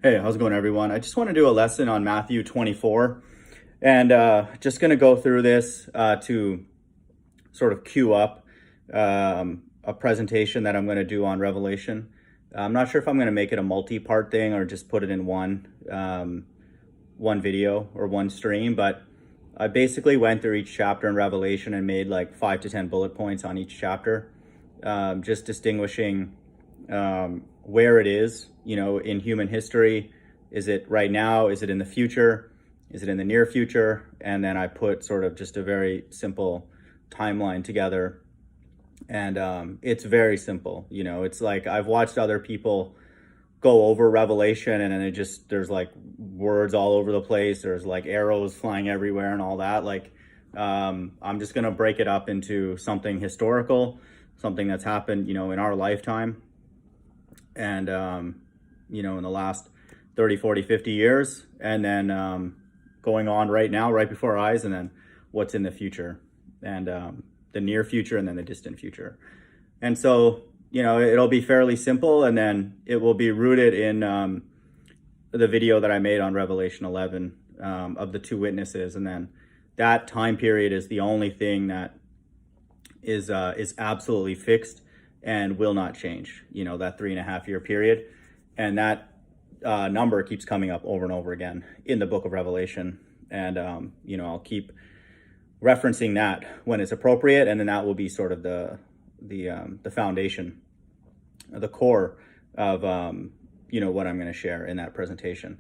Hey, how's it going, everyone? I just want to do a lesson on Matthew 24, and just going to go through this to sort of queue up a presentation that I'm going to do on Revelation. I'm not sure if I'm going to make it a multi-part thing or just put it in one video or one stream, but I basically went through each chapter in Revelation and made like 5 to 10 bullet points on each chapter, just distinguishing where it is, in human history. Is it right now? Is it in the future? Is it in the near future? And then I put sort of just a very simple timeline together. And it's very simple. It's like I've watched other people go over Revelation and then there's like words all over the place. There's like arrows flying everywhere and all that. I'm just going to break it up into something historical, something that's happened, in our lifetime. And, in the last 30, 40, 50 years, and then going on right now, right before our eyes, and then what's in the future, and the near future, and then the distant future. And so, it'll be fairly simple, and then it will be rooted in the video that I made on Revelation 11 of the two witnesses. And then that time period is the only thing that is absolutely fixed and will not change, that 3.5 year period. And that number keeps coming up over and over again in the book of Revelation. And, I'll keep referencing that when it's appropriate. And then that will be sort of the foundation, the core of, what I'm going to share in that presentation.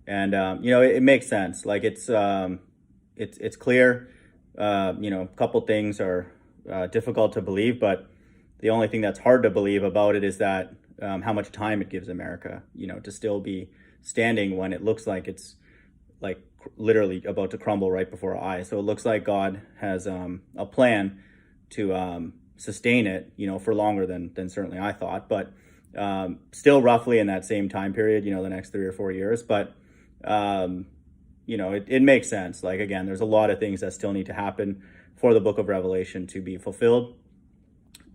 And, it makes sense. Like it's clear, a couple things are difficult to believe, but the only thing that's hard to believe about it is that how much time it gives America, to still be standing when it looks like it's like literally about to crumble right before our eyes. So it looks like God has a plan to sustain it, for longer than certainly I thought, but still roughly in that same time period, the next 3 or 4 years. But, it makes sense. Like, again, there's a lot of things that still need to happen for the book of Revelation to be fulfilled.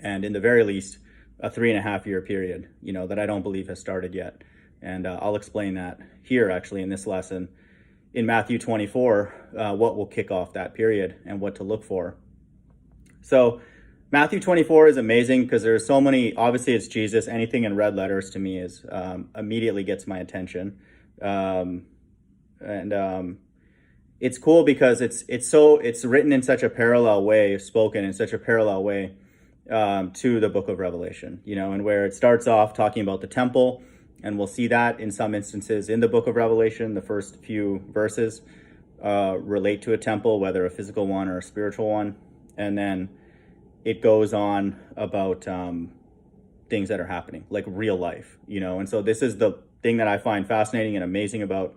And in the very least, a 3.5 year period, that I don't believe has started yet. And I'll explain that here, actually, in this lesson in Matthew 24, what will kick off that period and what to look for. So Matthew 24 is amazing because there's so many, obviously it's Jesus. Anything in red letters to me is immediately gets my attention. It's cool because it's written in such a parallel way, spoken in such a parallel way to the book of Revelation, and where it starts off talking about the temple, and we'll see that in some instances in the book of Revelation. The first few verses relate to a temple, whether a physical one or a spiritual one, and then it goes on about things that are happening, like real life, and so this is the thing that I find fascinating and amazing about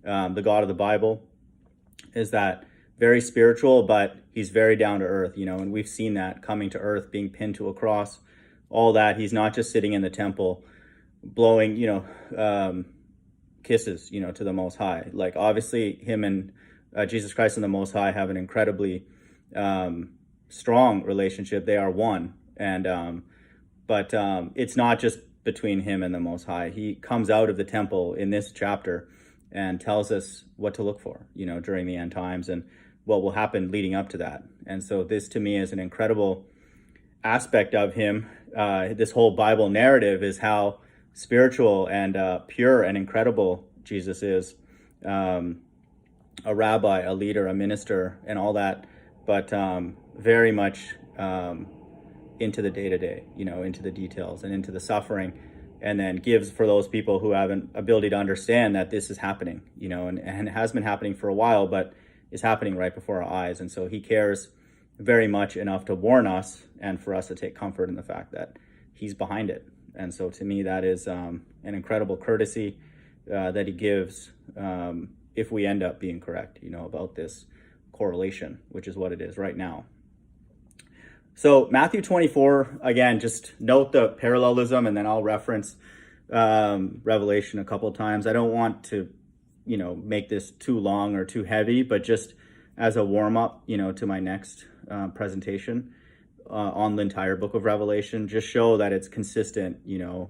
the God of the Bible, is that very spiritual, but he's very down to earth, and we've seen that coming to earth, being pinned to a cross, all that. He's not just sitting in the temple blowing, kisses, to the Most High. Like, obviously him and Jesus Christ and the Most High have an incredibly strong relationship. They are one. And, but it's not just between him and the Most High. He comes out of the temple in this chapter and tells us what to look for, during the end times and what will happen leading up to that. And so this to me is an incredible aspect of him. This whole Bible narrative is how spiritual and pure and incredible Jesus is. A rabbi, a leader, a minister, and all that, but very much into the day-to-day, into the details and into the suffering, and then gives for those people who have an ability to understand that this is happening, and it has been happening for a while, but is happening right before our eyes. And so he cares very much enough to warn us and for us to take comfort in the fact that he's behind it. And so to me, that is an incredible courtesy that he gives if we end up being correct, about this correlation, which is what it is right now. So Matthew 24, again, just note the parallelism, and then I'll reference Revelation a couple of times. I don't want to, make this too long or too heavy, but just as a warm up, to my next presentation on the entire book of Revelation, just show that it's consistent,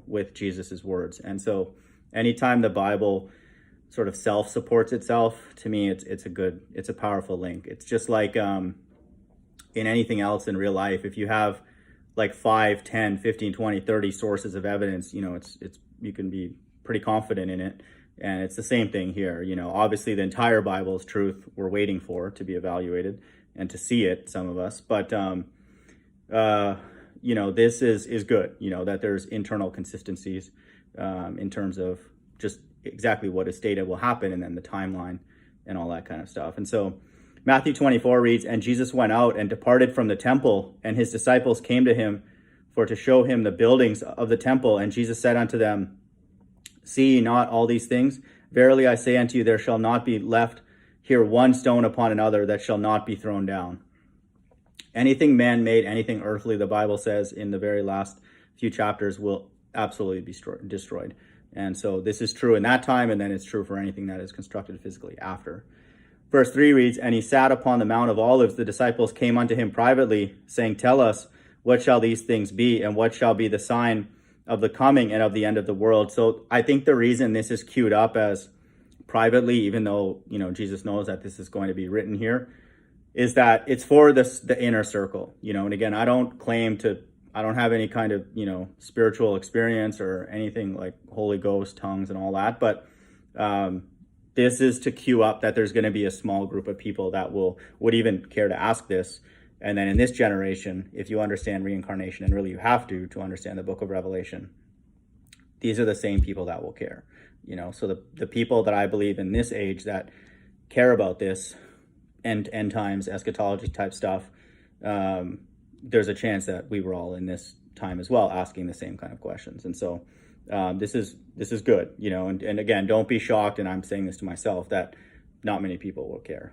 with Jesus's words. And so Anytime the Bible sort of self-supports itself, to me, it's a powerful link. It's just like in anything else in real life, if you have like 5, 10, 15, 20, 30 sources of evidence, it's you can be pretty confident in it. And it's the same thing here. Obviously the entire Bible is truth. We're waiting for to be evaluated and to see it, some of us. But this is good, that there's internal consistencies in terms of just exactly what is stated will happen, and then the timeline and all that kind of stuff. And so Matthew 24 reads, "And Jesus went out and departed from the temple, and his disciples came to him for to show him the buildings of the temple. And Jesus said unto them, See ye not all these things? Verily I say unto you, there shall not be left here one stone upon another that shall not be thrown down." Anything man-made, anything earthly, the Bible says in the very last few chapters, will absolutely be destroyed. And so this is true in that time, and then it's true for anything that is constructed physically after. Verse 3 reads, "And he sat upon the Mount of Olives. The disciples came unto him privately, saying, Tell us, what shall these things be, and what shall be the sign of the coming and of the end of the world?" So I think the reason this is queued up as privately, even though Jesus knows that this is going to be written here, is that it's for the inner circle. And again, I don't have any kind of spiritual experience or anything like Holy Ghost, tongues, and all that, but this is to queue up that there's going to be a small group of people that would even care to ask this. And then in this generation, if you understand reincarnation, and really you have to understand the book of Revelation, these are the same people that will care. So the people that I believe in this age that care about this end times, eschatology type stuff, there's a chance that we were all in this time as well, asking the same kind of questions. And so this is good, and again, don't be shocked, and I'm saying this to myself, that not many people will care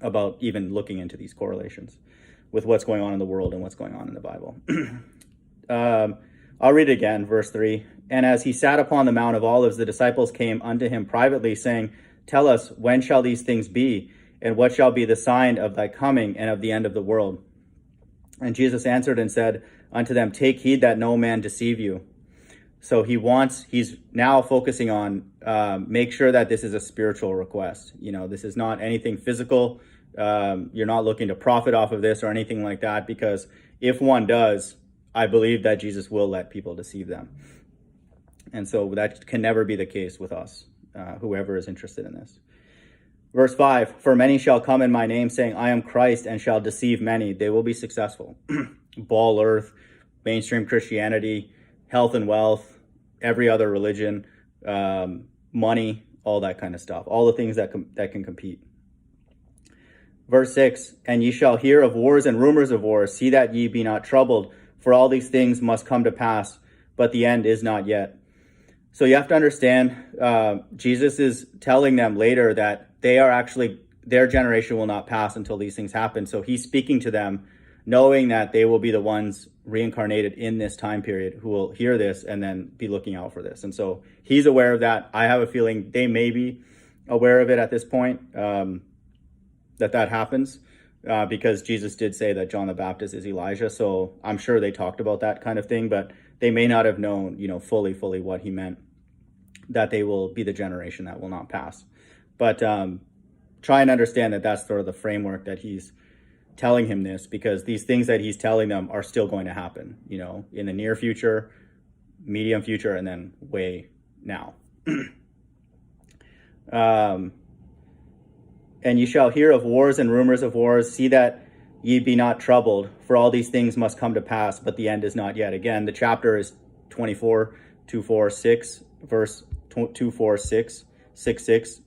about even looking into these correlations with what's going on in the world and what's going on in the Bible. I'll read it again, verse 3. "And as he sat upon the Mount of Olives, the disciples came unto him privately, saying, Tell us, when shall these things be? And what shall be the sign of thy coming and of the end of the world? And Jesus answered and said unto them, Take heed that no man deceive you." So he's now focusing on make sure that this is a spiritual request. This is not anything physical. You're not looking to profit off of this or anything like that, because if one does, I believe that Jesus will let people deceive them. And so that can never be the case with us, whoever is interested in this. Verse 5, "For many shall come in my name, saying, I am Christ, and shall deceive many." They will be successful. Ball earth, mainstream Christianity, health and wealth, every other religion, money, all that kind of stuff. All the things that can compete. Verse 6, "And ye shall hear of wars and rumors of wars. See that ye be not troubled, for all these things must come to pass, but the end is not yet." So you have to understand, Jesus is telling them later that their generation will not pass until these things happen. So he's speaking to them, knowing that they will be the ones reincarnated in this time period who will hear this and then be looking out for this. And so he's aware of that. I have a feeling they may be aware of it at this point, that happens, because Jesus did say that John the Baptist is Elijah. So I'm sure they talked about that kind of thing, but they may not have known, fully what he meant, that they will be the generation that will not pass. But try and understand that that's sort of the framework that he's telling him this, because these things that he's telling them are still going to happen, in the near future, medium future, and then way now. "And ye shall hear of wars and rumors of wars. See that ye be not troubled, for all these things must come to pass, but the end is not yet." Again, the chapter is 24, 2:4-6, verse 2:4-6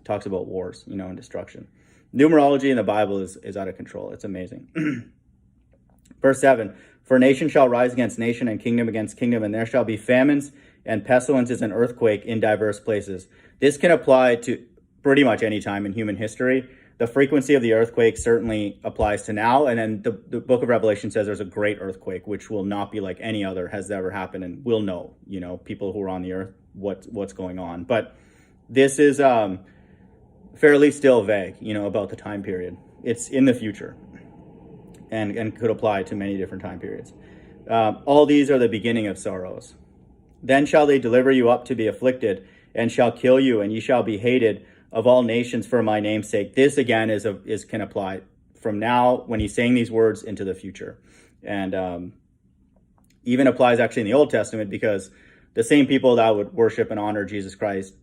talks about wars, and destruction. Numerology in the Bible is out of control. It's amazing. Verse 7, "For nation shall rise against nation, and kingdom against kingdom, and there shall be famines and pestilences and earthquake in diverse places." This can apply to pretty much any time in human history. The frequency of the earthquake certainly applies to now. And then the book of Revelation says there's a great earthquake, which will not be like any other has ever happened. And we'll know, people who are on the earth, what's going on. But this is fairly still vague, about the time period. It's in the future and could apply to many different time periods. All these are the beginning of sorrows. Then shall they deliver you up to be afflicted, and shall kill you, and ye shall be hated of all nations for my name's sake. This again is can apply from now when he's saying these words into the future, and even applies actually in the Old Testament, because the same people that would worship and honor Jesus Christ,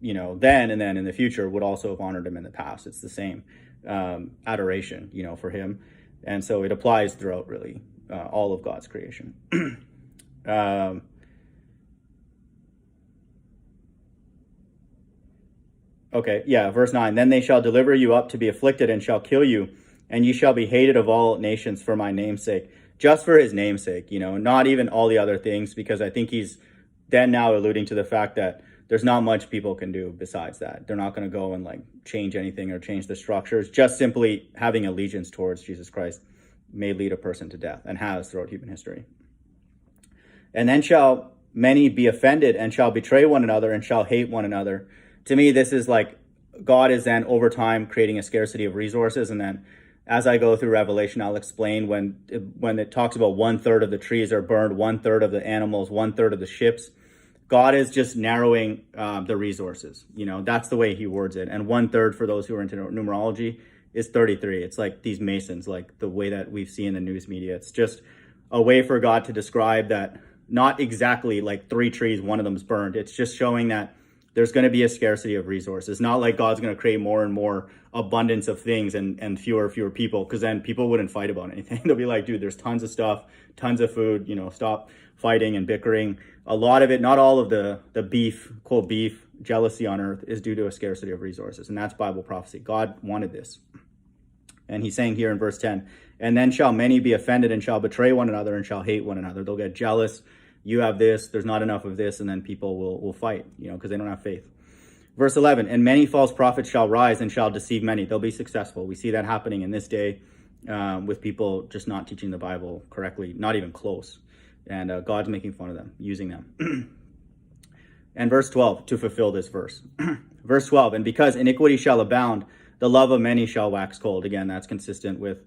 then and then in the future would also have honored him in the past. It's the same adoration, for him, and so it applies throughout really all of God's creation. Okay, yeah, verse 9. Then they shall deliver you up to be afflicted, and shall kill you, and ye shall be hated of all nations for my name's sake. Just for his name's sake, not even all the other things, because I think he's then now alluding to the fact that there's not much people can do besides that. They're not going to go and change anything or change the structures. Just simply having allegiance towards Jesus Christ may lead a person to death, and has throughout human history. And then shall many be offended, and shall betray one another, and shall hate one another. To me, this is God is then over time creating a scarcity of resources. And then as I go through Revelation, I'll explain when it talks about 1/3 of the trees are burned, 1/3 of the animals, 1/3 of the ships. God is just narrowing the resources. That's the way he words it. And 1/3, for those who are into numerology, is 33. It's like these masons, like the way that we've seen in the news media. It's just a way for God to describe that, not exactly like 3 trees, one of them's burned. It's just showing that there's going to be a scarcity of resources. Not like God's going to create more and more abundance of things and fewer people, because then people wouldn't fight about anything. They'll be like, dude, there's tons of stuff, tons of food, stop fighting and bickering. A lot of it, not all of the beef, quote beef, jealousy on earth is due to a scarcity of resources. And that's Bible prophecy. God wanted this. And he's saying here in verse 10, and then shall many be offended, and shall betray one another, and shall hate one another. They'll get jealous. You have this, there's not enough of this, and then people will fight, because they don't have faith. Verse 11, and many false prophets shall rise and shall deceive many. They'll be successful. We see that happening in this day with people just not teaching the Bible correctly, not even close. And God's making fun of them, using them. And verse 12, to fulfill this verse. Verse 12, and because iniquity shall abound, the love of many shall wax cold. Again, that's consistent with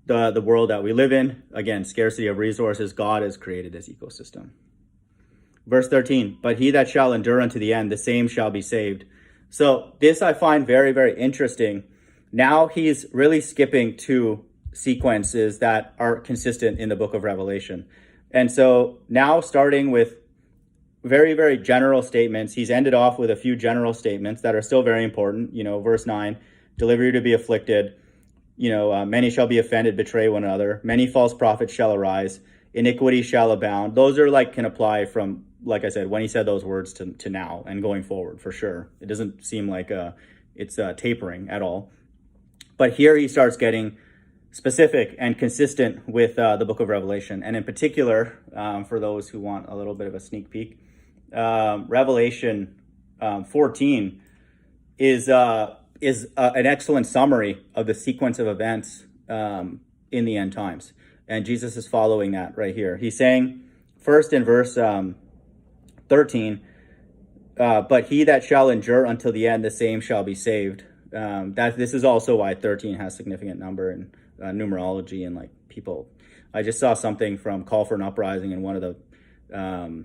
the world that we live in. Again, scarcity of resources. God has created this ecosystem. Verse 13, but he that shall endure unto the end, the same shall be saved. So this I find very, very interesting. Now he's really skipping 2 sequences that are consistent in the book of Revelation. And so now, starting with very, very general statements, he's ended off with a few general statements that are still very important. Verse 9, deliver you to be afflicted. Many shall be offended, betray one another. Many false prophets shall arise. Iniquity shall abound. Those are can apply from, like I said, when he said those words to now and going forward, for sure. It doesn't seem like it's tapering at all. But here he starts getting specific and consistent with the book of Revelation. And in particular, for those who want a little bit of a sneak peek, Revelation 14 is an excellent summary of the sequence of events in the end times. And Jesus is following that right here. He's saying, first in verse 13, but he that shall endure until the end, the same shall be saved. This is also why 13 has significant number in numerology and people. I just saw something from Call for an Uprising, and one of the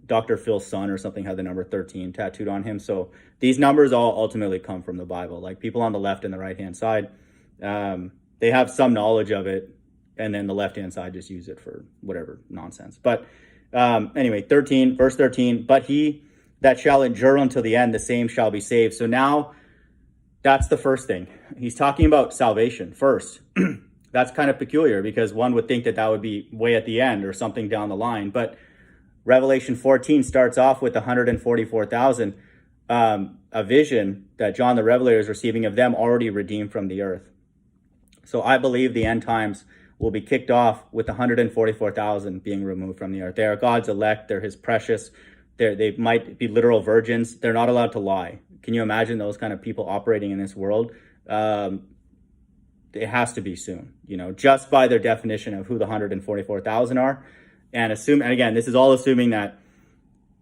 Dr. Phil's son or something had the number 13 tattooed on him. So these numbers all ultimately come from the Bible. People on the left and the right-hand side, they have some knowledge of it, and then the left-hand side just use it for whatever nonsense. But anyway, verse 13, but he that shall endure until the end, the same shall be saved. So now that's the first thing. He's talking about salvation first. That's kind of peculiar, because one would think that would be way at the end or something down the line. But Revelation 14 starts off with 144,000, a vision that John the Revelator is receiving of them already redeemed from the earth. So I believe the end times will be kicked off with 144,000 being removed from the earth. They are God's elect. They're his precious. They might be literal virgins. They're not allowed to lie. Can you imagine those kind of people operating in this world? It has to be soon, just by their definition of who the 144,000 are. And again, this is all assuming that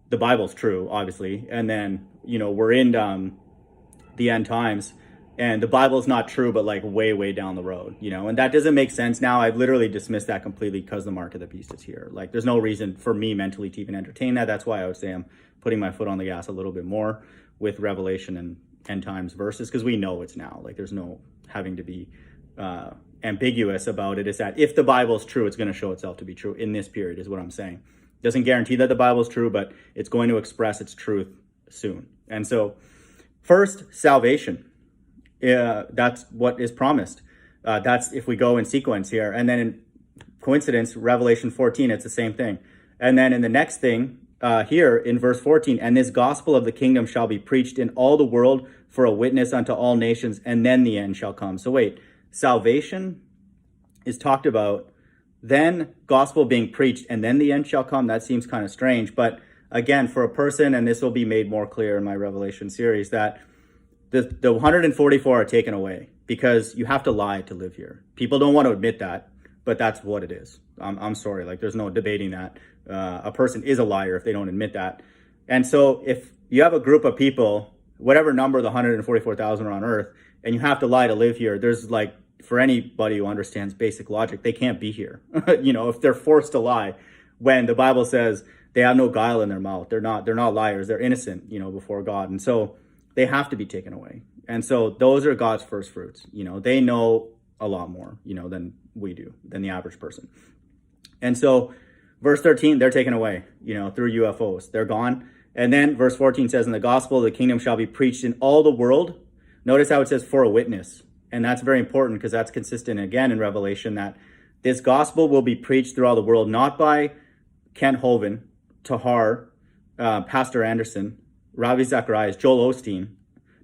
the Bible's true, obviously. And then, we're in the end times. and the Bible's not true, but like way down the road, you know, and that doesn't make sense now. I've literally dismissed that completely because the mark of the beast is here. Like, there's no reason for me mentally to even entertain that. That's why I would say I'm putting my foot on the gas a little bit more with Revelation and end times verses, because we know it's now. Like, there's no having to be ambiguous about it. Is that if the Bible's true, it's going to show itself to be true in this period, is what I'm saying. Doesn't guarantee that the Bible's true, but it's going to express its truth soon. And so, first, salvation. That's what is promised. That's if we go in sequence here. And then in coincidence, Revelation 14, it's the same thing. And then in the next thing here in verse 14, and this gospel of the kingdom shall be preached in all the world for a witness unto all nations, and then the end shall come. So wait, salvation is talked about, then gospel being preached, and then the end shall come. That seems kind of strange. But again, for a person, and this will be made more clear in my Revelation series, that the 144 are taken away because you have to lie to live here. People don't want to admit that, but that's what it is. I'm sorry, like, there's no debating that. A person is a liar if they don't admit that. And so if you have a group of people, whatever number the 144,000 are on earth, and you have to lie to live here, there's like, for anybody who understands basic logic, they can't be here. You know, if they're forced to lie, when the Bible says they have no guile in their mouth, they're not liars, they're innocent, you know, before God. And so they have to be taken away. And so those are God's first fruits. You know, they know a lot more, you know, than we do, than the average person. And so verse 13, they're taken away, you know, through UFOs. They're gone. And then verse 14 says, and the gospel of the kingdom shall be preached in all the world. Notice how it says for a witness. And that's very important because that's consistent again in Revelation, that this gospel will be preached through all the world, not by Kent Hovind, Tahar, Pastor Anderson, Ravi Zacharias, Joel Osteen,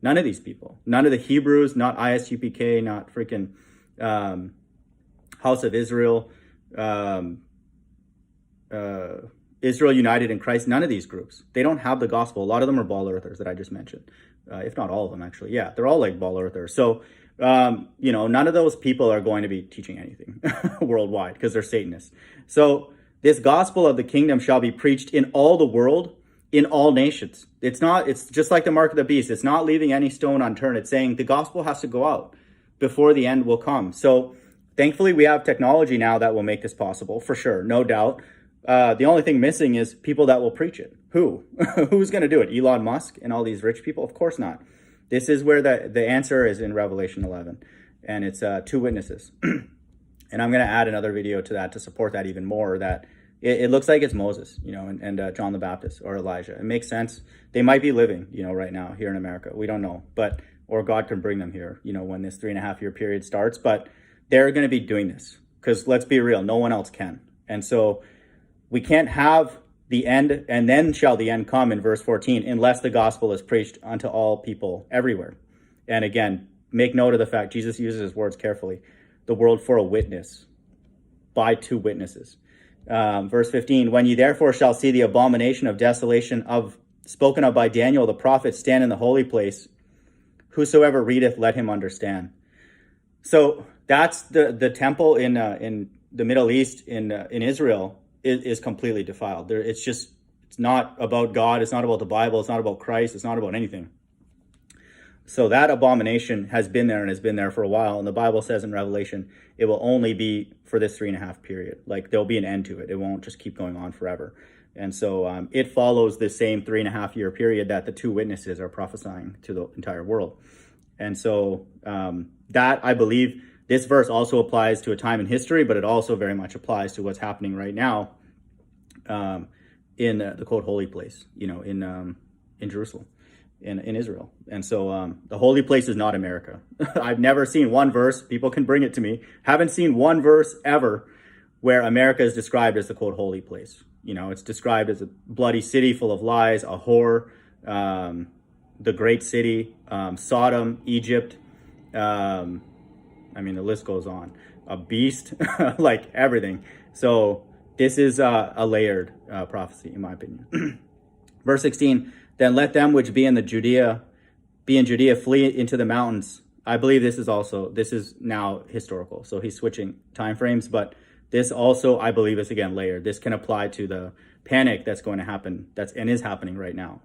none of these people, none of the Hebrews, not ISUPK, not freaking House of Israel, Israel United in Christ, none of these groups. They don't have the gospel. A lot of them are ball earthers that I just mentioned, if not all of them, actually. Yeah, they're all like ball earthers. So, you know, none of those people are going to be teaching anything worldwide because they're Satanists. So this gospel of the kingdom shall be preached in all the world, in all nations. It's just like the mark of the beast. It's not leaving any stone unturned. It's saying the gospel has to go out before the end will come. So thankfully we have technology now that will make this possible, for sure, no doubt. The only thing missing is people that will preach it. Who? Who's going to do it? Elon Musk and all these rich people? Of course not. This is where the answer is in Revelation 11. And it's 2 witnesses. And I'm going to add another video to that to support that even more, that it looks like it's Moses, you know, and John the Baptist or Elijah. It makes sense. They might be living, you know, right now here in America. We don't know. But, or God can bring them here, you know, when this 3.5-year period starts. But they're going to be doing this because, let's be real, no one else can. And so we can't have the end, and then shall the end come in verse 14, unless the gospel is preached unto all people everywhere. And again, make note of the fact Jesus uses his words carefully. The world for a witness, by 2 witnesses. Verse 15, when ye therefore shall see the abomination of desolation spoken of by Daniel the prophet stand in the holy place, whosoever readeth, let him understand. So that's the temple in the Middle East, in Israel, is completely defiled. It's not about God. It's not about the Bible. It's not about Christ. It's not about anything. So that abomination has been there and has been there for a while. And the Bible says in Revelation, it will only be for this 3.5 period. Like, there'll be an end to it. It won't just keep going on forever. And so it follows the same 3.5-year period that the 2 witnesses are prophesying to the entire world. And so that, I believe, this verse also applies to a time in history, but it also very much applies to what's happening right now in the quote holy place, you know, in Jerusalem, in Israel. And so the holy place is not America. I've never seen one verse, people can bring it to me, haven't seen one verse ever where America is described as the quote holy place. You know, it's described as a bloody city full of lies, a whore, the great city, Sodom, Egypt, I mean, the list goes on. A beast, like everything. So this is a layered prophecy, in my opinion. Verse 16, then let them which be in Judea flee into the mountains. I believe this is now historical. So he's switching time frames, but this also, I believe, is again layered. This can apply to the panic that's going to happen, and is happening right now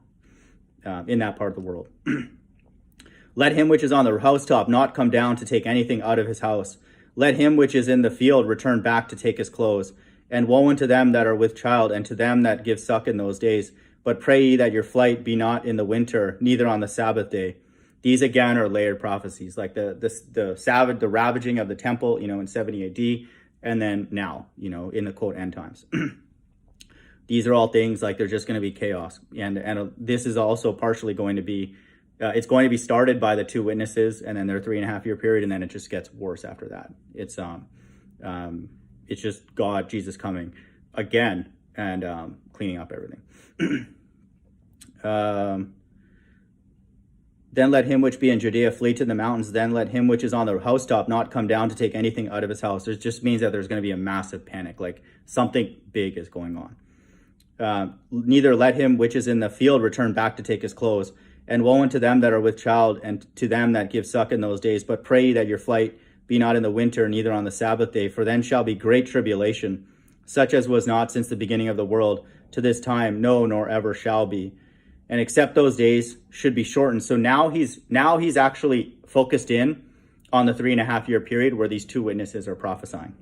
in that part of the world. Let him which is on the housetop not come down to take anything out of his house. Let him which is in the field return back to take his clothes. And woe unto them that are with child, and to them that give suck in those days. But pray ye that your flight be not in the winter, neither on the Sabbath day. These again are layered prophecies, like the Sabbath, the ravaging of the temple, in 70 AD, and then now, in the quote end times. These are all things like there's just going to be chaos, and this is also partially going to be. It's going to be started by the two witnesses, and then their 3.5 year period, and then it just gets worse after that. It's just God, Jesus coming again and cleaning up everything. Then let him which be in Judea flee to the mountains. Then let him which is on the housetop not come down to take anything out of his house. It just means that there's going to be a massive panic, like something big is going on. Neither let him which is in the field return back to take his clothes. And woe unto them that are with child, and to them that give suck in those days. But pray ye that your flight be not in the winter, neither on the Sabbath day. For then shall be great tribulation, such as was not since the beginning of the world to this time, no, nor ever shall be. And except those days should be shortened. So now he's actually focused in on the 3.5 year period where these two witnesses are prophesying.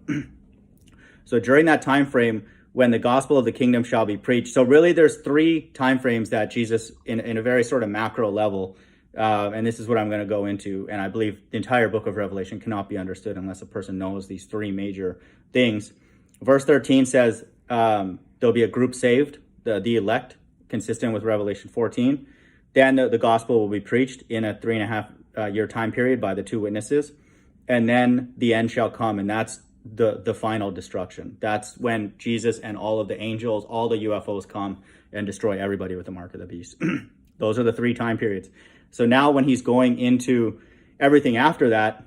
So during that time frame, when the gospel of the kingdom shall be preached. So really there's 3 time frames that Jesus, in a very sort of macro level, and this is what I'm going to go into, and I believe the entire book of Revelation cannot be understood unless a person knows these 3 major things. Verse 13 says there'll be a group saved, the elect, consistent with Revelation 14. Then the gospel will be preached in a 3.5 year time period by the two witnesses. And then the end shall come, and that's the final destruction. That's when Jesus and all of the angels, all the UFOs come and destroy everybody with the mark of the beast. Those are the 3 time periods. So now when he's going into everything after that,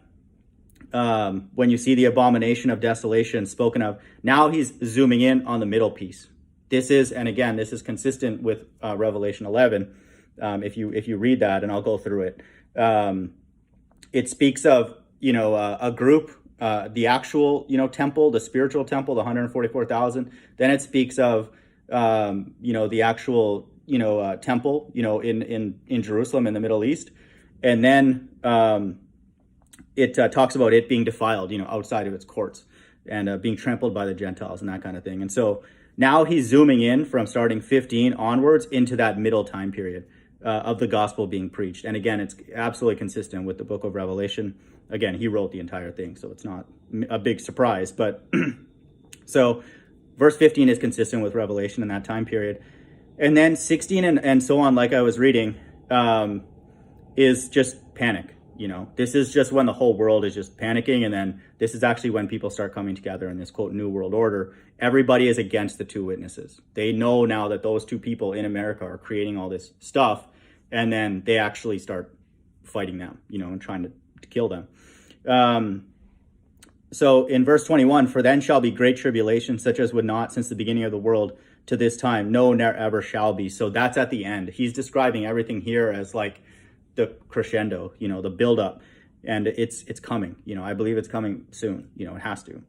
when you see the abomination of desolation spoken of, now he's zooming in on the middle piece. This is consistent with Revelation 11. If you read that, and I'll go through it, it speaks of a group. The actual, temple, the spiritual temple, the 144,000. Then it speaks of, the actual, temple, in Jerusalem in the Middle East. And then it talks about it being defiled, outside of its courts and being trampled by the Gentiles and that kind of thing. And so now he's zooming in from starting 15 onwards into that middle time period of the gospel being preached. And again, it's absolutely consistent with the book of Revelation. Again, he wrote the entire thing, so it's not a big surprise. But so verse 15 is consistent with Revelation in that time period. And then 16 and so on, like I was reading, is just panic. This is just when the whole world is just panicking. And then this is actually when people start coming together in this, quote, new world order. Everybody is against the two witnesses. They know now that those two people in America are creating all this stuff. And then they actually start fighting them, and trying to kill them. So in verse 21, for then shall be great tribulation, such as would not since the beginning of the world to this time, no, never ever shall be. So that's at the end. He's describing everything here as like the crescendo, the buildup, and it's coming. I believe it's coming soon. It has to.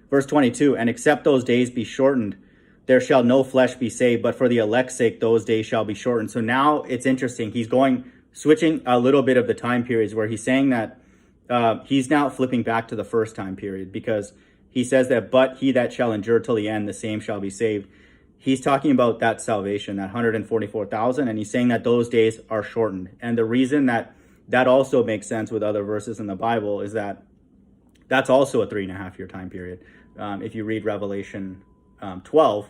Verse 22, and except those days be shortened, there shall no flesh be saved, but for the elect's sake those days shall be shortened. So now it's interesting. He's switching a little bit of the time periods where he's saying that he's now flipping back to the first time period, because he says that, but he that shall endure till the end, the same shall be saved. He's talking about that salvation, that 144,000, and he's saying that those days are shortened. And the reason that also makes sense with other verses in the Bible is that that's also a 3.5 year time period. If you read Revelation 12,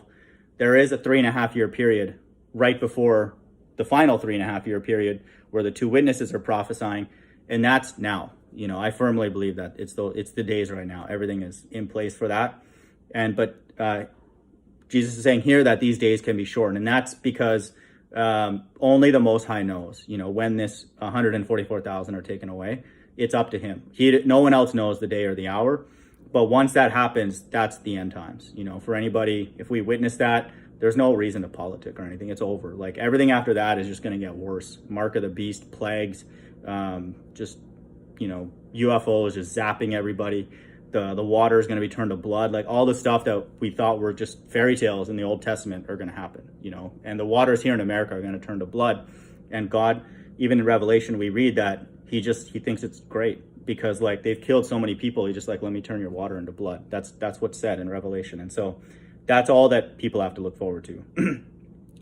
there is a 3.5 year period right before the final 3.5 year period where the two witnesses are prophesying, and that's now. I firmly believe that it's the days right now. Everything is in place for that. But Jesus is saying here that these days can be shortened, and that's because only the Most High knows. When this 144,000 are taken away, it's up to him. No one else knows the day or the hour. But once that happens, that's the end times. For anybody, if we witness that, there's no reason to politic or anything. It's over. Like everything after that is just going to get worse. Mark of the beast, plagues, UFOs just zapping everybody. The water is going to be turned to blood. Like all the stuff that we thought were just fairy tales in the Old Testament are going to happen. And the waters here in America are going to turn to blood. And God even in Revelation, we read that he thinks it's great because like they've killed so many people. He's just like, let me turn your water into blood. That's what's said in Revelation. And so that's all that people have to look forward to.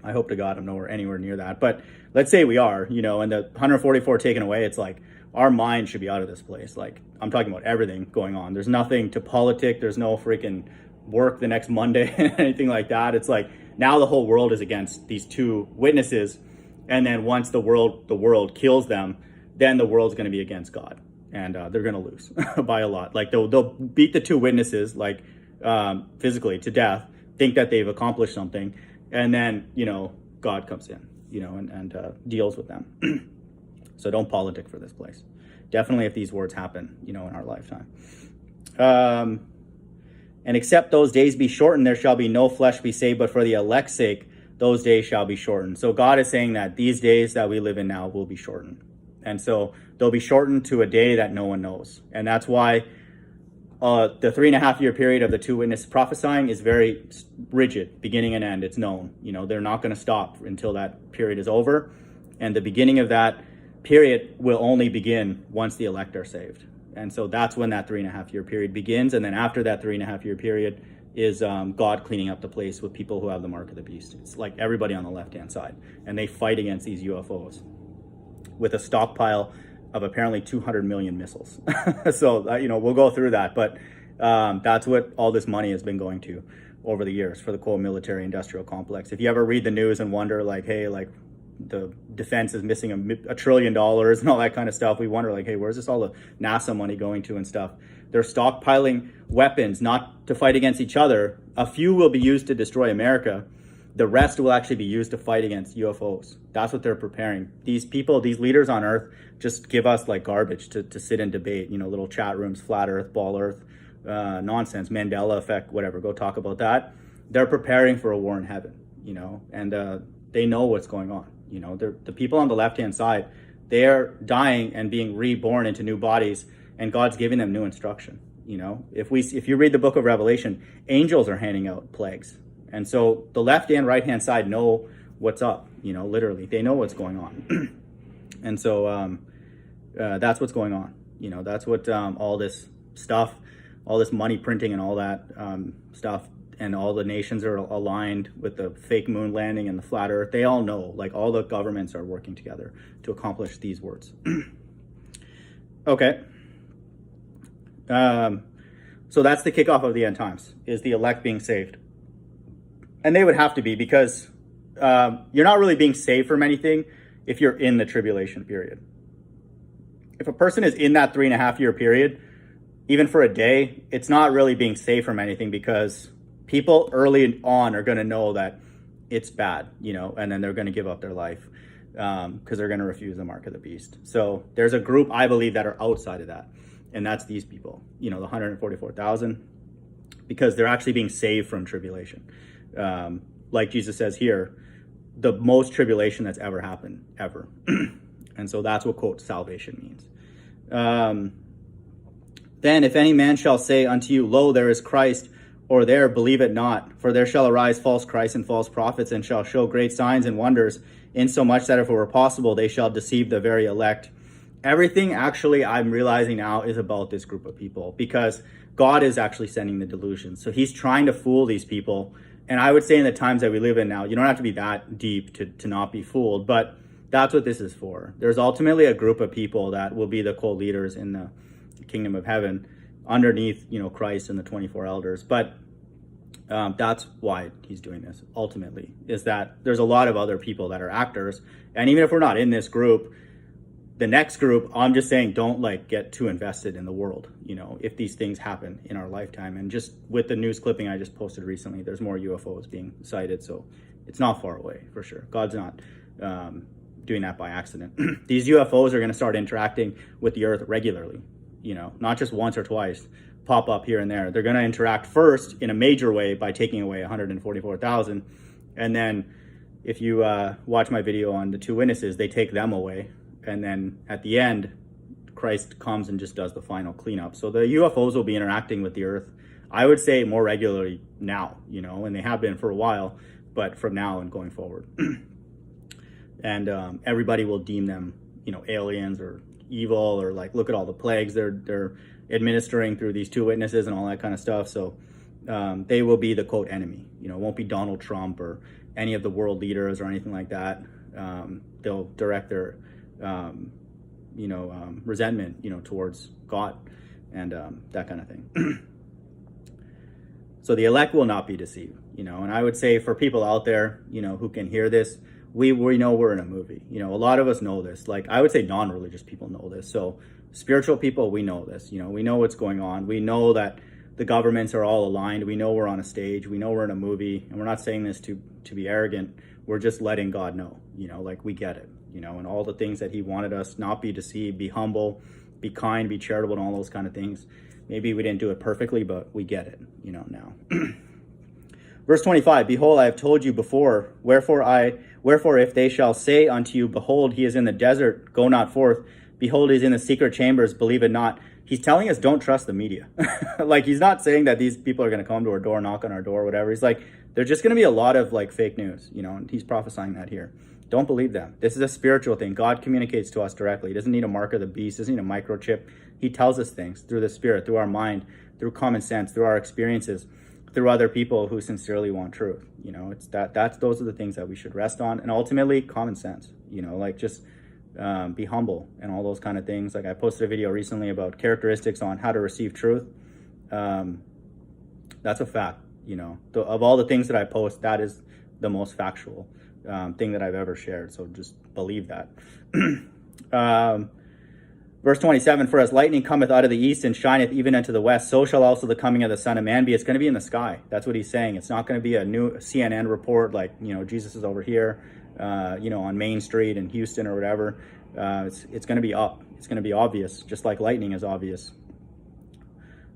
I hope to God I'm anywhere near that. But let's say we are, and the 144 taken away, it's like our mind should be out of this place. Like I'm talking about everything going on. There's nothing to politic. There's no freaking work the next Monday, anything like that. It's like now the whole world is against these two witnesses. And then once the world kills them, then the world's going to be against God, and they're going to lose by a lot. Like they'll beat the two witnesses, like physically to death, think that they've accomplished something, and then God comes in, and deals with them. So don't politic for this place. Definitely, if these words happen, in our lifetime. And except those days be shortened, there shall be no flesh be saved, but for the elect's sake, those days shall be shortened. So God is saying that these days that we live in now will be shortened. And so they'll be shortened to a day that no one knows. And that's why the 3.5 year period of the two witnesses prophesying is very rigid, beginning and end. It's known. They're not going to stop until that period is over. And the beginning of that period will only begin once the elect are saved. And so that's when that 3.5 year period begins. And then after that 3.5 year period is God cleaning up the place with people who have the mark of the beast. It's like everybody on the left-hand side. And they fight against these UFOs with a stockpile of apparently 200 million missiles. So, we'll go through that. But that's what all this money has been going to over the years for the quote military industrial complex. If you ever read the news and wonder like, hey, like the defense is missing $1 trillion and all that kind of stuff, we wonder like, hey, where's this all the NASA money going to and stuff? They're stockpiling weapons, not to fight against each other. A few will be used to destroy America. The rest will actually be used to fight against UFOs. That's what they're preparing. These people, these leaders on Earth, just give us like garbage to sit and debate, little chat rooms, flat Earth, ball Earth, nonsense, Mandela effect, whatever, go talk about that. They're preparing for a war in heaven, and they know what's going on. The people on the left-hand side, they're dying and being reborn into new bodies, and God's giving them new instruction. If you read the book of Revelation, angels are handing out plagues. And so the left and right-hand side know what's up, literally. They know what's going on. And so that's what's going on. That's what all this stuff, all this money printing and all that stuff, and all the nations are aligned with the fake moon landing and the flat earth. They all know, like all the governments are working together to accomplish these words. Okay. So that's the kickoff of the end times, is the elect being saved. And they would have to be, because you're not really being saved from anything if you're in the tribulation period. If a person is in that 3.5 year period, even for a day, it's not really being saved from anything, because people early on are going to know that it's bad, and then they're going to give up their life because they're going to refuse the mark of the beast. So there's a group, I believe, that are outside of that. And that's these people, the 144,000, because they're actually being saved from tribulation. Like Jesus says here, the most tribulation that's ever happened, ever. And so that's what, quote, salvation means. Then if any man shall say unto you, lo, there is Christ, or there, believe it not. For there shall arise false Christs and false prophets, and shall show great signs and wonders, insomuch that if it were possible, they shall deceive the very elect. Everything actually I'm realizing now is about this group of people, because God is actually sending the delusion. So he's trying to fool these people. And I would say in the times that we live in now, you don't have to be that deep to not be fooled, but that's what this is for. There's ultimately a group of people that will be the co-leaders in the kingdom of heaven underneath, Christ and the 24 elders. But that's why he's doing this ultimately, is that there's a lot of other people that are actors. And even if we're not in this group, the next group, I'm just saying, don't get too invested in the world, if these things happen in our lifetime. And just with the news clipping I just posted recently, there's more UFOs being sighted. So it's not far away for sure. God's not doing that by accident. These UFOs are going to start interacting with the earth regularly, not just once or twice, pop up here and there. They're going to interact first in a major way by taking away 144,000. And then if you watch my video on the two witnesses, they take them away. And then at the end, Christ comes and just does the final cleanup. So the UFOs will be interacting with the earth, I would say, more regularly now, and they have been for a while, but from now and going forward. And everybody will deem them aliens or evil, or like, look at all the plagues they're administering through these two witnesses and all that kind of stuff. So they will be the quote enemy. It won't be Donald Trump or any of the world leaders or anything like that. They'll direct their resentment towards God and that kind of thing. So the elect will not be deceived, and I would say for people out there, who can hear this, we know we're in a movie. A lot of us know this. Like, I would say non-religious people know this. So spiritual people, we know this. We know what's going on. We know that the governments are all aligned. We know we're on a stage. We know we're in a movie. And we're not saying this to be arrogant. We're just letting God know, like, we get it, and all the things that he wanted us, not be deceived, be humble, be kind, be charitable, and all those kind of things. Maybe we didn't do it perfectly, but we get it, now. Verse 25, behold, I have told you before, wherefore if they shall say unto you, behold, he is in the desert, go not forth. Behold, he is in the secret chambers, believe it not. He's telling us don't trust the media. Like, he's not saying that these people are going to come to our door, knock on our door, whatever. He's like, there's just going to be a lot of like fake news, and he's prophesying that here. Don't believe them. This is a spiritual thing. God communicates to us directly. He doesn't need a mark of the beast, doesn't need a microchip. He tells us things through the Spirit, through our mind, through common sense, through our experiences, through other people who sincerely want truth. It's those are the things that we should rest on, and ultimately common sense. Like, just be humble and all those kind of things. Like, I posted a video recently about characteristics on how to receive truth. That's a fact. Of all the things that I post, that is the most factual thing that I've ever shared. So just believe that. Verse 27, for as lightning cometh out of the east and shineth even unto the west, so shall also the coming of the Son of Man be. It's going to be in the sky. That's what he's saying. It's not going to be a new CNN report like, Jesus is over here, on Main Street in Houston or whatever. It's going to be up. It's going to be obvious, just like lightning is obvious.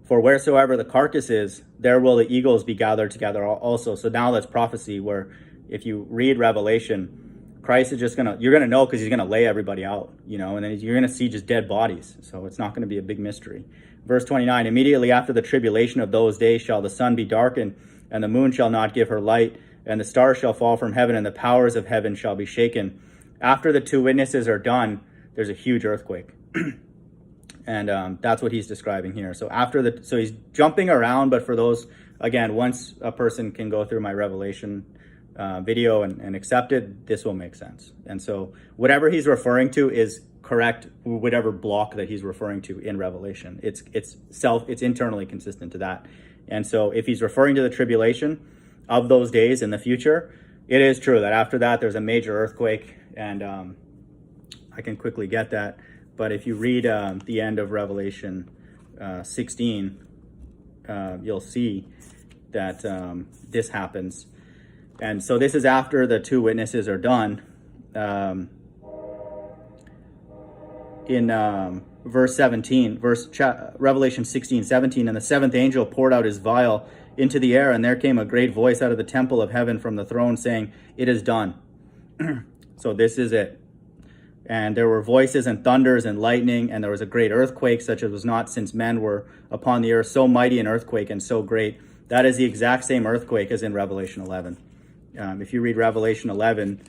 For wheresoever the carcass is, there will the eagles be gathered together also. So now that's prophecy, where if you read Revelation, Christ is you're going to know, because he's going to lay everybody out, and then you're going to see just dead bodies. So it's not going to be a big mystery. Verse 29, immediately after the tribulation of those days shall the sun be darkened, and the moon shall not give her light, and the stars shall fall from heaven, and the powers of heaven shall be shaken. After the two witnesses are done, there's a huge earthquake. And that's what he's describing here. So so he's jumping around, but for those, again, once a person can go through my Revelation video and accept it, this will make sense. And so whatever he's referring to is correct, whatever block that he's referring to in Revelation. It's internally consistent to that. And so if he's referring to the tribulation of those days in the future, it is true that after that there's a major earthquake, and I can quickly get that. But if you read the end of Revelation 16, you'll see that this happens. And so this is after the two witnesses are done. In verse 17, Revelation 16:17, and the seventh angel poured out his vial into the air, and there came a great voice out of the temple of heaven from the throne saying, "It is done." So this is it. And there were voices and thunders and lightning, and there was a great earthquake, such as was not since men were upon the earth, so mighty an earthquake and so great. That is the exact same earthquake as in Revelation 11. If you read Revelation 11,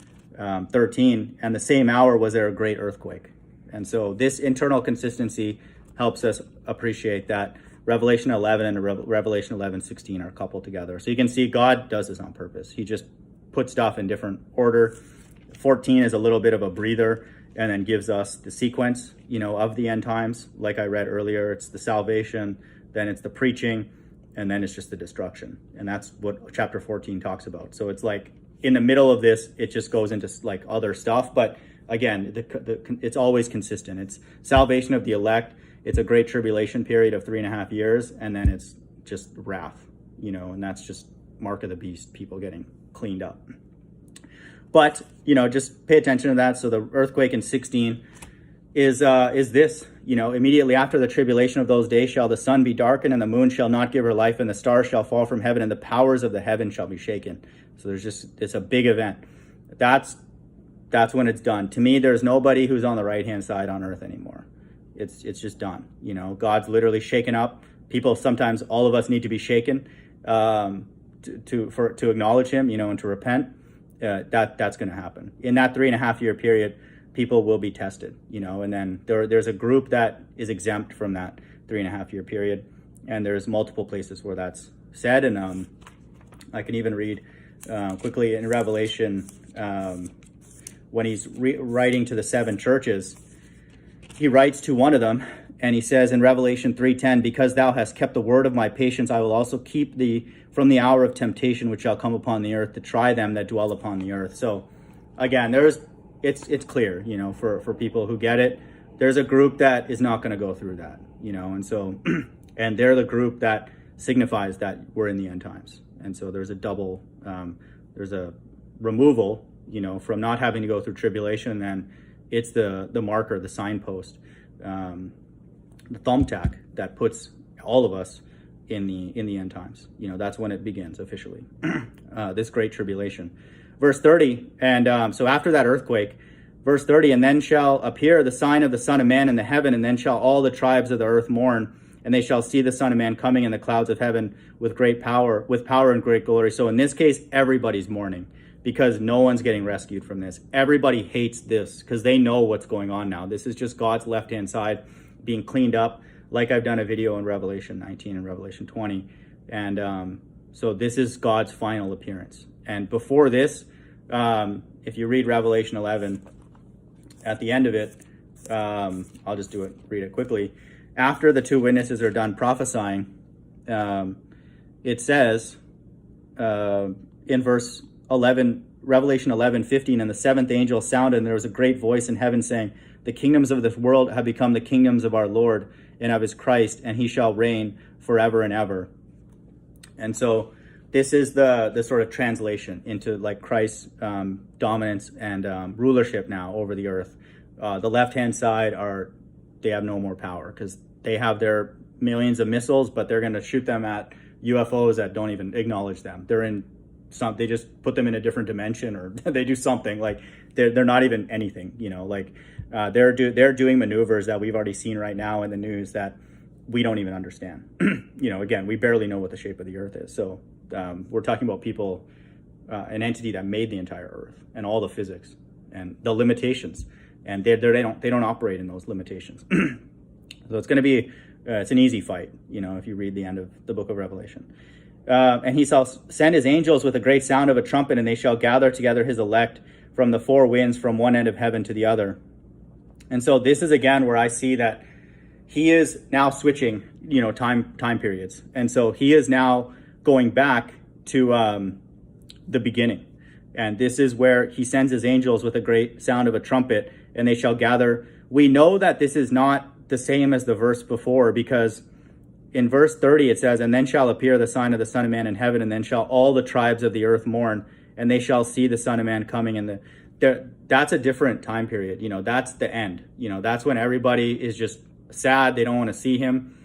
13, and the same hour was there a great earthquake. And so this internal consistency helps us appreciate that Revelation 11 and Revelation 11:16 are coupled together. So you can see God does this on purpose. He just puts stuff in different order. 14 is a little bit of a breather, and then gives us the sequence, of the end times. Like I read earlier, it's the salvation, then it's the preaching, and then it's just the destruction. And that's what chapter 14 talks about. So it's like in the middle of this, it just goes into like other stuff. But again, it's always consistent. It's salvation of the elect. It's a great tribulation period of 3.5 years. And then it's just wrath, and that's just mark of the beast, people getting cleaned up. But, just pay attention to that. So the earthquake in 16 is this, immediately after the tribulation of those days shall the sun be darkened, and the moon shall not give her life, and the stars shall fall from heaven, and the powers of the heaven shall be shaken. So it's a big event. That's when it's done. To me, there's nobody who's on the right-hand side on earth anymore. It's just done. God's literally shaken up. People, sometimes all of us need to be shaken to acknowledge him, and to repent. That's going to happen. In that 3.5 year period, people will be tested, and then there's a group that is exempt from that 3.5 year period. And there's multiple places where that's said. And I can even read quickly in Revelation, when he's writing to the 7 churches, he writes to one of them, and he says in Revelation 3:10, because thou hast kept the word of my patience, I will also keep thee from the hour of temptation which shall come upon the earth to try them that dwell upon the earth. So again, it's clear, for people who get it. There's a group that is not going to go through that, and so, and they're the group that signifies that we're in the end times. And so there's a double, there's a removal, from not having to go through tribulation. And then it's the marker, the signpost, the thumbtack that puts all of us in the end times. That's when it begins officially, this great tribulation. Verse 30, and so after that earthquake, verse 30, and then shall appear the sign of the Son of Man in the heaven, and then shall all the tribes of the earth mourn, and they shall see the Son of Man coming in the clouds of heaven with power and great glory. So in this case, everybody's mourning, because no one's getting rescued from this. Everybody hates this because they know what's going on now. This is just God's left-hand side being cleaned up, like I've done a video in Revelation 19 and Revelation 20. And so this is God's final appearance. And before this, if you read Revelation 11, at the end of it, I'll just read it quickly. After the 2 witnesses are done prophesying, it says in verse 11, Revelation 11:15, and the 7th angel sounded, and there was a great voice in heaven saying, the kingdoms of this world have become the kingdoms of our Lord and of his Christ, and he shall reign forever and ever. And so this is the sort of translation into like Christ's dominance and rulership now over the earth. The left-hand side they have no more power because they have their millions of missiles, but they're going to shoot them at UFOs that don't even acknowledge them. They just put them in a different dimension, or they do something like they're not even anything, they're doing maneuvers that we've already seen right now in the news that we don't even understand. Again, we barely know what the shape of the earth is. So we're talking about people, an entity that made the entire earth and all the physics and the limitations, and they don't operate in those limitations. So it's going to be it's an easy fight, if you read the end of the book of Revelation. And he shall send his angels with a great sound of a trumpet, and they shall gather together his elect from the 4 winds, from one end of heaven to the other. And so this is again where I see that he is now switching, time periods. And so he is now going back to the beginning. And this is where he sends his angels with a great sound of a trumpet, and they shall gather. We know that this is not the same as the verse before, because in verse 30 it says, and then shall appear the sign of the Son of Man in heaven, and then shall all the tribes of the earth mourn, and they shall see the Son of Man coming in that's a different time period. That's the end. That's when everybody is just sad. They don't want to see him.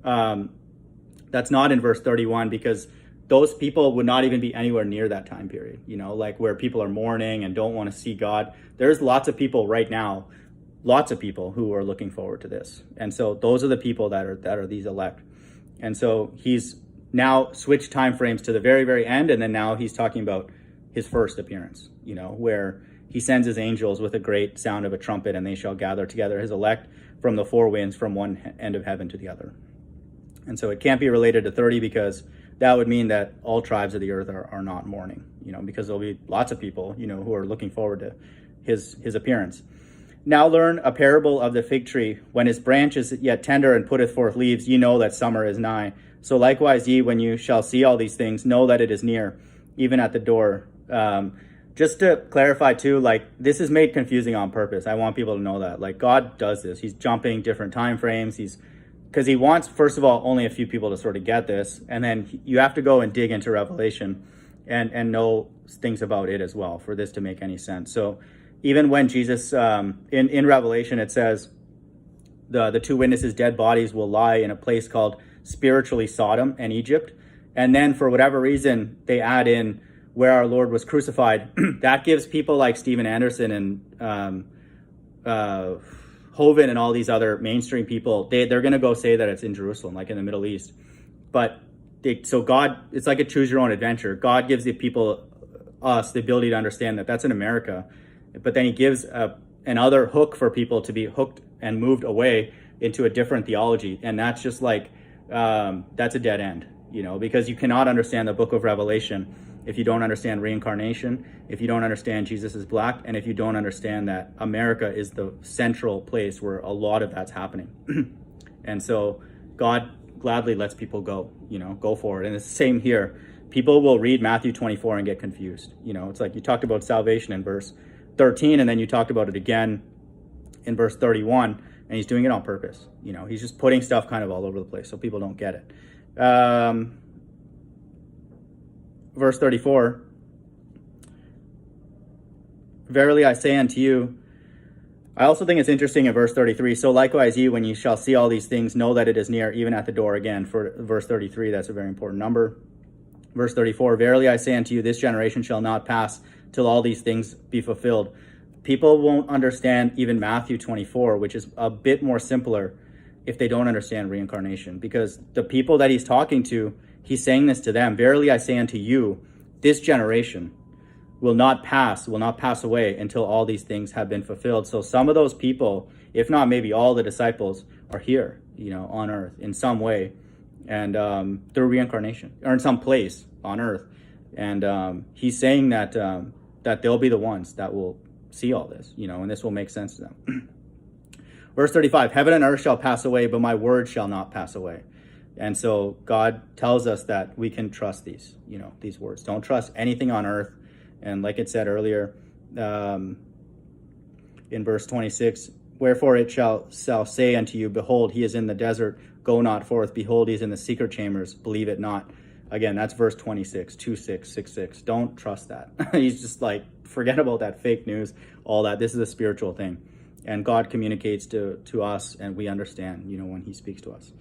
That's not in verse 31, because those people would not even be anywhere near that time period, like where people are mourning and don't want to see God. There's lots of people right now, who are looking forward to this. And so those are the people that are these elect. And so he's now switched time frames to the very, very end. And then now he's talking about his first appearance, where he sends his angels with a great sound of a trumpet, and they shall gather together his elect from the 4 winds, from one end of heaven to the other. And so it can't be related to 30, because that would mean that all tribes of the earth are not mourning, because there'll be lots of people, who are looking forward to his appearance. Now learn a parable of the fig tree. When his branch is yet tender and putteth forth leaves, ye know that summer is nigh. So likewise ye, when you shall see all these things, know that it is near, even at the door. Just to clarify too, this is made confusing on purpose. I want people to know that, God does this. He's jumping different time frames. Because he wants, first of all, only a few people to sort of get this. And then you have to go and dig into Revelation and know things about it as well for this to make any sense. So even when Jesus, in Revelation, it says the 2 witnesses' dead bodies will lie in a place called spiritually Sodom and Egypt. And then for whatever reason, they add in where our Lord was crucified. That gives people like Steven Anderson and Hovind and all these other mainstream people, they're going to go say that it's in Jerusalem, like in the Middle East. But so God, it's like a choose your own adventure. God gives the people, us, the ability to understand that that's in America. But then he gives another hook for people to be hooked and moved away into a different theology. And that's just like, that's a dead end, because you cannot understand the book of Revelation if you don't understand reincarnation, if you don't understand Jesus is black, and if you don't understand that America is the central place where a lot of that's happening. And so God gladly lets people go, go for it. And it's the same here. People will read Matthew 24 and get confused. It's like you talked about salvation in verse 13, and then you talked about it again in verse 31, and he's doing it on purpose. He's just putting stuff kind of all over the place so people don't get it. Verse 34, verily I say unto you, I also think it's interesting in verse 33, so likewise ye, when ye shall see all these things, know that it is near, even at the door. Again, for verse 33, that's a very important number. Verse 34, verily I say unto you, this generation shall not pass till all these things be fulfilled. People won't understand even Matthew 24, which is a bit more simpler, if they don't understand reincarnation, because the people that he's talking to, he's saying this to them. Verily I say unto you, this generation will not pass away until all these things have been fulfilled. So some of those people, if not maybe all the disciples, are here, on earth in some way, and through reincarnation, or in some place on earth. And he's saying that that they'll be the ones that will see all this, and this will make sense to them. Verse 35, heaven and earth shall pass away, but my word shall not pass away. And so God tells us that we can trust these words. Don't trust anything on earth. And like it said earlier, in verse 26, wherefore it shall say unto you, behold, he is in the desert, go not forth. Behold, he is in the secret chambers, believe it not. Again, that's verse 26, 2666. Don't trust that. He's just like, forget about that fake news, all that. This is a spiritual thing. And God communicates to us, and we understand, when he speaks to us.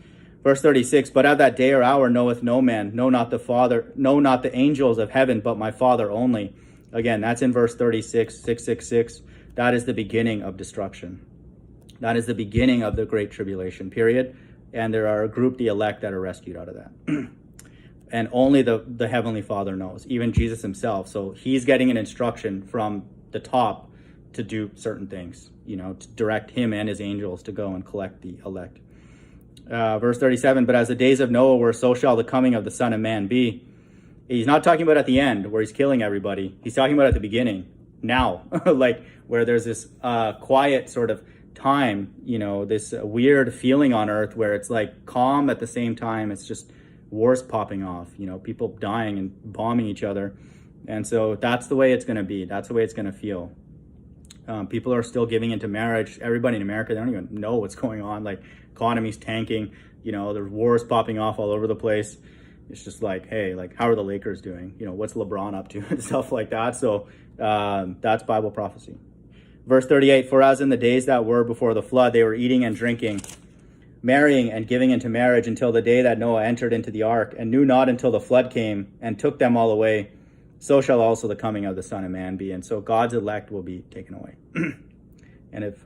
Verse 36, but of that day or hour knoweth no man, no, not the Father, no, not the angels of heaven, but my Father only. Again, that's in verse 36, 666. That is the beginning of destruction. That is the beginning of the Great Tribulation period. And there are a group, the elect, that are rescued out of that. And only the Heavenly Father knows, even Jesus himself. So he's getting an instruction from the top to do certain things, to direct him and his angels to go and collect the elect. Verse 37, but as the days of Noah were, so shall the coming of the Son of Man be. He's not talking about at the end where he's killing everybody. He's talking about at the beginning, now, like where there's this quiet sort of time, this weird feeling on earth where it's like calm at the same time. It's just wars popping off, people dying and bombing each other. And so that's the way it's going to be. That's the way it's going to feel. People are still giving into marriage. Everybody in America, they don't even know what's going on. Like, economy's tanking, there's wars popping off all over the place. It's just like, hey, like, how are the Lakers doing? What's LeBron up to and stuff like that. So that's Bible prophecy. Verse 38, for as in the days that were before the flood, they were eating and drinking, marrying and giving into marriage until the day that Noah entered into the ark, and knew not until the flood came and took them all away. So shall also the coming of the Son of Man be. And so God's elect will be taken away. And if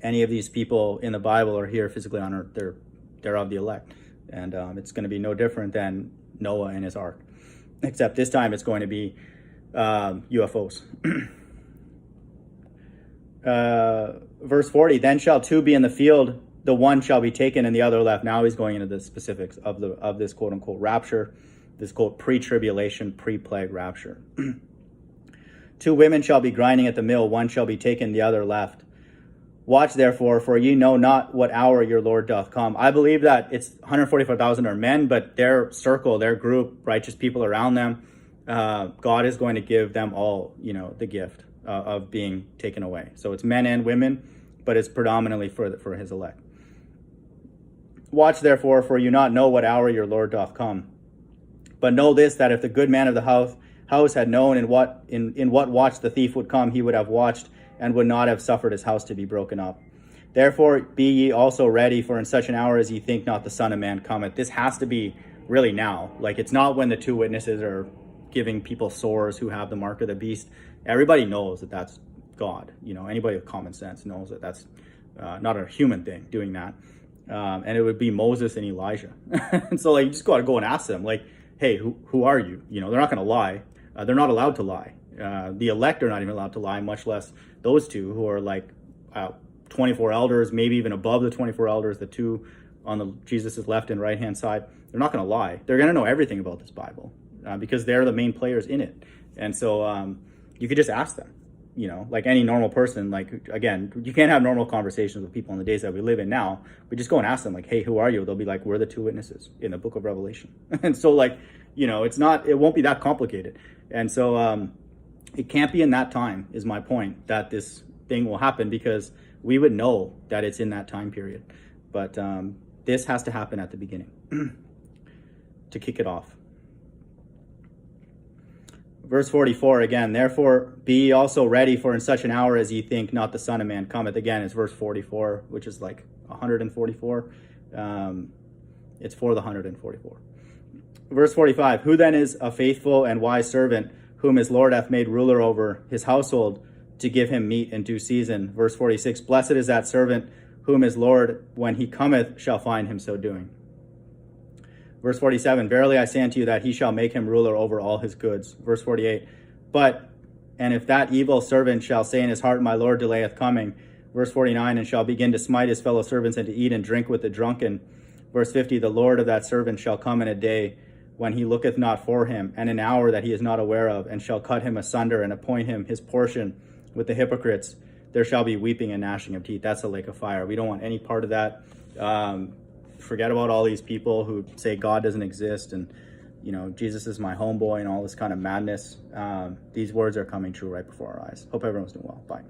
any of these people in the Bible are here physically on earth, they're of the elect. And it's going to be no different than Noah and his ark. Except this time it's going to be UFOs. Verse 40, then shall two be in the field, the one shall be taken and the other left. Now he's going into the specifics of this quote unquote rapture. This quote pre-tribulation, pre-plague rapture. Two women shall be grinding at the mill, one shall be taken, the other left. Watch therefore, for ye know not what hour your Lord doth come. I believe that it's 144,000 are men, but their circle, their group, righteous people around them, God is going to give them all, the gift of being taken away. So it's men and women, but it's predominantly for his elect. Watch therefore, for you not know what hour your Lord doth come. But know this, that if the good man of the house had known in what watch the thief would come, he would have watched and would not have suffered his house to be broken up. Therefore be ye also ready, for in such an hour as ye think not the Son of Man cometh. This has to be really now. Like, it's not when the two witnesses are giving people sores who have the mark of the beast. Everybody knows that that's God. Anybody with common sense knows that that's not a human thing doing that. And it would be Moses and Elijah. And so, like, you just got to go and ask them, like, hey, who are you? They're not going to lie. They're not allowed to lie. The elect are not even allowed to lie, much less those two who are like 24 elders, maybe even above the 24 elders, the two on the Jesus's left and right hand side. They're not going to lie. They're going to know everything about this Bible because they're the main players in it. And so you could just ask them, you know, like any normal person. Like, again, you can't have normal conversations with people in the days that we live in now, but just go and ask them, like, hey, who are you? They'll be like, we're the two witnesses in the book of Revelation. And so, like, you know, it won't be that complicated. And so it can't be in that time, is my point, that this thing will happen, because we would know that it's in that time period. But this has to happen at the beginning to kick it off. Verse 44 again, therefore be ye also ready, for in such an hour as ye think not the Son of Man cometh. Again, it's verse 44, which is like 144. It's for the 144. Verse 45, who then is a faithful and wise servant, whom his Lord hath made ruler over his household, to give him meat in due season? Verse 46, blessed is that servant, whom his Lord, when he cometh, shall find him so doing. Verse 47, verily I say unto you that he shall make him ruler over all his goods. Verse 48, and if that evil servant shall say in his heart, my Lord delayeth coming. Verse 49, and shall begin to smite his fellow servants, and to eat and drink with the drunken. Verse 50, the Lord of that servant shall come in a day when he looketh not for him, and an hour that he is not aware of, and shall cut him asunder, and appoint him his portion with the hypocrites. There shall be weeping and gnashing of teeth. That's a lake of fire. We don't want any part of that. Forget about all these people who say God doesn't exist and, you know, Jesus is my homeboy and all this kind of madness. These words are coming true right before our eyes. Hope everyone's doing well. Bye.